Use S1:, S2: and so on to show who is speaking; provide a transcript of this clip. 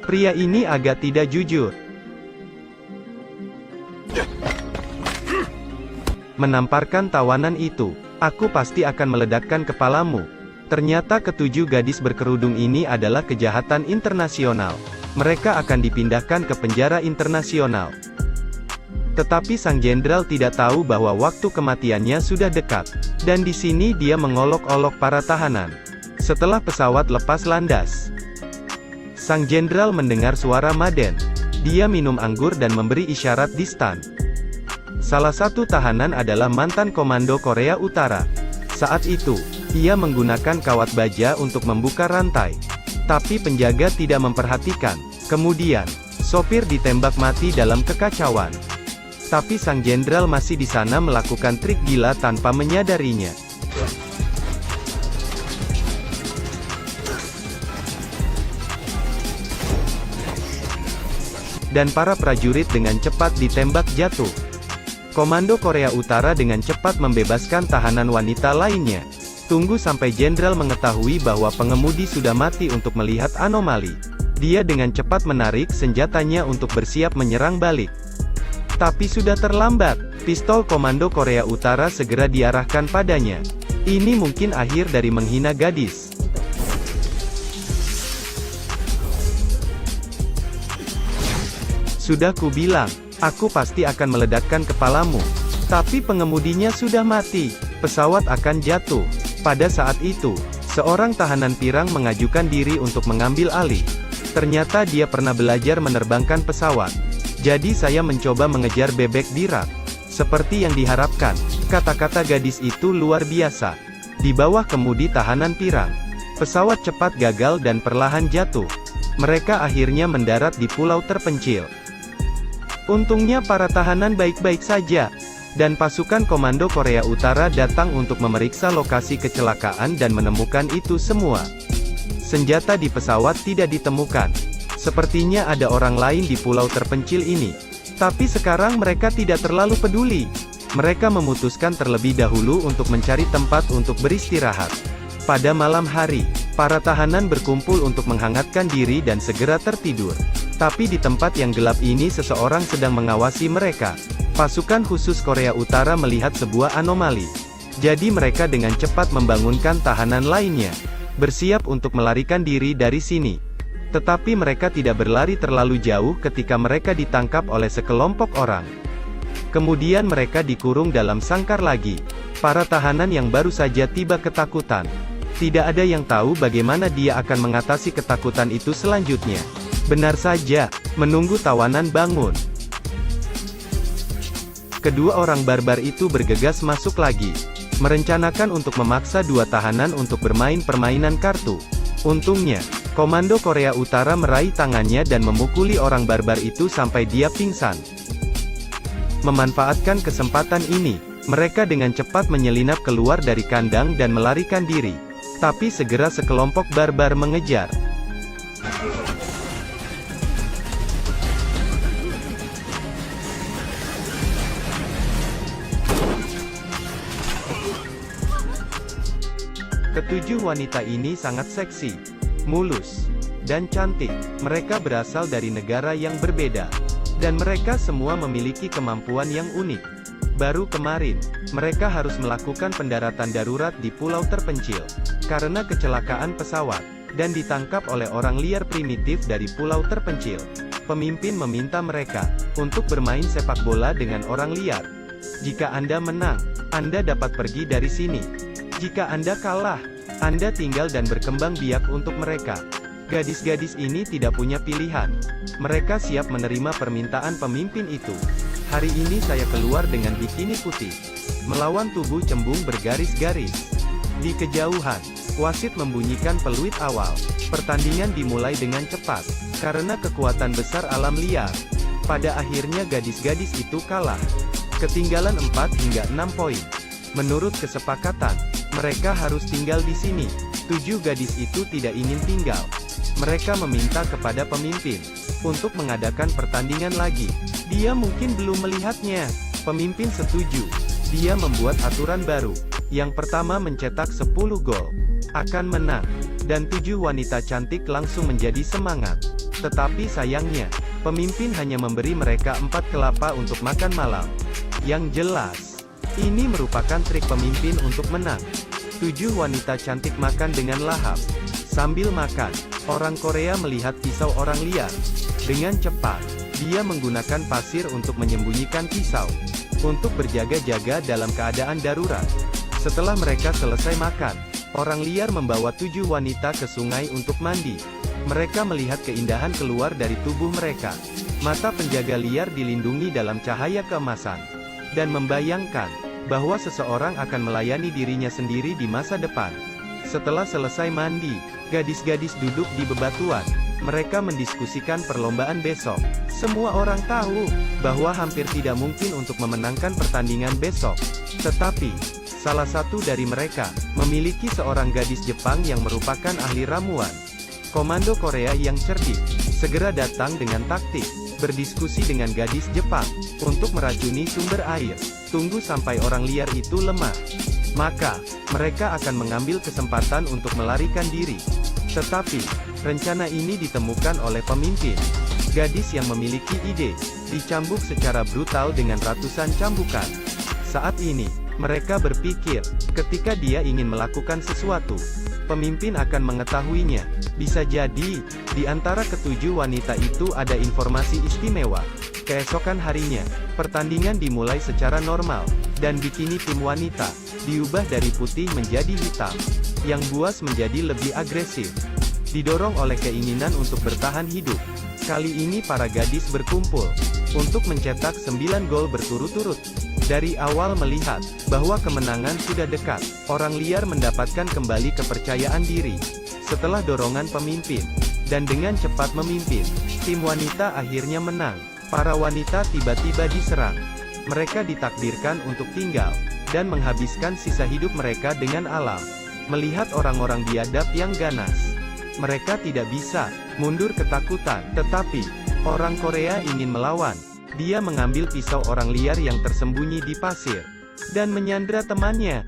S1: Pria ini agak tidak jujur. Menamparkan tawanan itu. Aku pasti akan meledakkan kepalamu. Ternyata ketujuh gadis berkerudung ini adalah kejahatan internasional. Mereka akan dipindahkan ke penjara internasional. Tetapi sang jenderal tidak tahu bahwa waktu kematiannya sudah dekat. Dan di sini dia mengolok-olok para tahanan. Setelah pesawat lepas landas, sang jenderal mendengar suara Maden. Dia minum anggur dan memberi isyarat di stan. Salah satu tahanan adalah mantan komando Korea Utara. Saat itu, ia menggunakan kawat baja untuk membuka rantai. Tapi penjaga tidak memperhatikan. Kemudian, sopir ditembak mati dalam kekacauan. Tapi sang jenderal masih di sana melakukan trik gila tanpa menyadarinya. Dan para prajurit dengan cepat ditembak jatuh. Komando Korea Utara dengan cepat membebaskan tahanan wanita lainnya. Tunggu sampai jenderal mengetahui bahwa pengemudi sudah mati untuk melihat anomali. Dia dengan cepat menarik senjatanya untuk bersiap menyerang balik. Tapi sudah terlambat. Pistol komando Korea Utara segera diarahkan padanya. Ini mungkin akhir dari menghina gadis. Sudah kubilang, aku pasti akan meledakkan kepalamu. Tapi pengemudinya sudah mati. Pesawat akan jatuh. Pada saat itu, seorang tahanan pirang mengajukan diri untuk mengambil alih. Ternyata dia pernah belajar menerbangkan pesawat. Jadi saya mencoba mengejar bebek di rak. Seperti yang diharapkan, kata-kata gadis itu luar biasa. Di bawah kemudi tahanan pirang, pesawat cepat gagal dan perlahan jatuh. Mereka akhirnya mendarat di pulau terpencil. Untungnya para tahanan baik-baik saja. Dan pasukan komando Korea Utara datang untuk memeriksa lokasi kecelakaan dan menemukan itu semua. Senjata di pesawat tidak ditemukan. Sepertinya ada orang lain di pulau terpencil ini. Tapi sekarang mereka tidak terlalu peduli. Mereka memutuskan terlebih dahulu untuk mencari tempat untuk beristirahat. Pada malam hari, para tahanan berkumpul untuk menghangatkan diri dan segera tertidur. Tapi di tempat yang gelap ini seseorang sedang mengawasi mereka. Pasukan khusus Korea Utara melihat sebuah anomali. Jadi mereka dengan cepat membangunkan tahanan lainnya. Bersiap untuk melarikan diri dari sini. Tetapi mereka tidak berlari terlalu jauh ketika mereka ditangkap oleh sekelompok orang. Kemudian mereka dikurung dalam sangkar lagi. Para tahanan yang baru saja tiba ketakutan. Tidak ada yang tahu bagaimana dia akan mengatasi ketakutan itu selanjutnya. Benar saja, menunggu tawanan bangun. Kedua orang barbar itu bergegas masuk lagi. Merencanakan untuk memaksa dua tahanan untuk bermain permainan kartu. Untungnya, komando Korea Utara meraih tangannya dan memukuli orang barbar itu sampai dia pingsan. Memanfaatkan kesempatan ini, mereka dengan cepat menyelinap keluar dari kandang dan melarikan diri. Tapi segera sekelompok barbar mengejar. Ketujuh wanita ini sangat seksi, mulus, dan cantik. Mereka berasal dari negara yang berbeda. Dan mereka semua memiliki kemampuan yang unik. Baru kemarin, mereka harus melakukan pendaratan darurat di pulau terpencil. Karena kecelakaan pesawat, dan ditangkap oleh orang liar primitif dari pulau terpencil. Pemimpin meminta mereka, untuk bermain sepak bola dengan orang liar. Jika Anda menang, Anda dapat pergi dari sini. Jika Anda kalah, Anda tinggal dan berkembang biak untuk mereka. Gadis-gadis ini tidak punya pilihan. Mereka siap menerima permintaan pemimpin itu. Hari ini saya keluar dengan bikini putih. Melawan tubuh cembung bergaris-garis. Di kejauhan, wasit membunyikan peluit awal. Pertandingan dimulai dengan cepat. Karena kekuatan besar alam liar. Pada akhirnya gadis-gadis itu kalah. Ketinggalan 4 hingga 6 poin. Menurut kesepakatan, mereka harus tinggal di sini. 7 gadis itu tidak ingin tinggal. Mereka meminta kepada pemimpin untuk mengadakan pertandingan lagi. Dia mungkin belum melihatnya. Pemimpin setuju. Dia membuat aturan baru. Yang pertama mencetak 10 gol akan menang. Dan 7 wanita cantik langsung menjadi semangat. Tetapi sayangnya, pemimpin hanya memberi mereka 4 kelapa untuk makan malam. Yang jelas, ini merupakan trik pemimpin untuk menang. 7 wanita cantik makan dengan lahap. Sambil makan, orang Korea melihat pisau orang liar. Dengan cepat, dia menggunakan pasir untuk menyembunyikan pisau. Untuk berjaga-jaga dalam keadaan darurat. Setelah mereka selesai makan, orang liar membawa 7 wanita ke sungai untuk mandi. Mereka melihat keindahan keluar dari tubuh mereka. Mata penjaga liar dilindungi dalam cahaya keemasan. Dan membayangkan, bahwa seseorang akan melayani dirinya sendiri di masa depan. Setelah selesai mandi, gadis-gadis duduk di bebatuan. Mereka mendiskusikan perlombaan besok. Semua orang tahu, bahwa hampir tidak mungkin untuk memenangkan pertandingan besok. Tetapi, salah satu dari mereka, memiliki seorang gadis Jepang yang merupakan ahli ramuan. Komando Korea yang cerdik, segera datang dengan taktik, berdiskusi dengan gadis Jepang, untuk meracuni sumber air. Tunggu sampai orang liar itu lemah. Maka, mereka akan mengambil kesempatan untuk melarikan diri. Tetapi, rencana ini ditemukan oleh pemimpin. Gadis yang memiliki ide, dicambuk secara brutal dengan ratusan cambukan. Saat ini, mereka berpikir, ketika dia ingin melakukan sesuatu, pemimpin akan mengetahuinya. Bisa jadi, di antara ketujuh wanita itu ada informasi istimewa. Keesokan harinya, pertandingan dimulai secara normal, dan bikini tim wanita diubah dari putih menjadi hitam. Yang buas menjadi lebih agresif. Didorong oleh keinginan untuk bertahan hidup. Kali ini para gadis berkumpul untuk mencetak 9 gol berturut-turut. Dari awal melihat bahwa kemenangan sudah dekat, orang liar mendapatkan kembali kepercayaan diri. Setelah dorongan pemimpin, dan dengan cepat memimpin, tim wanita akhirnya menang. Para wanita tiba-tiba diserang. Mereka ditakdirkan untuk tinggal, dan menghabiskan sisa hidup mereka dengan alam. Melihat orang-orang biadab yang ganas, mereka tidak bisa mundur ketakutan. Tetapi, orang Korea ingin melawan. Dia mengambil pisau orang liar yang tersembunyi di pasir, dan menyandra temannya.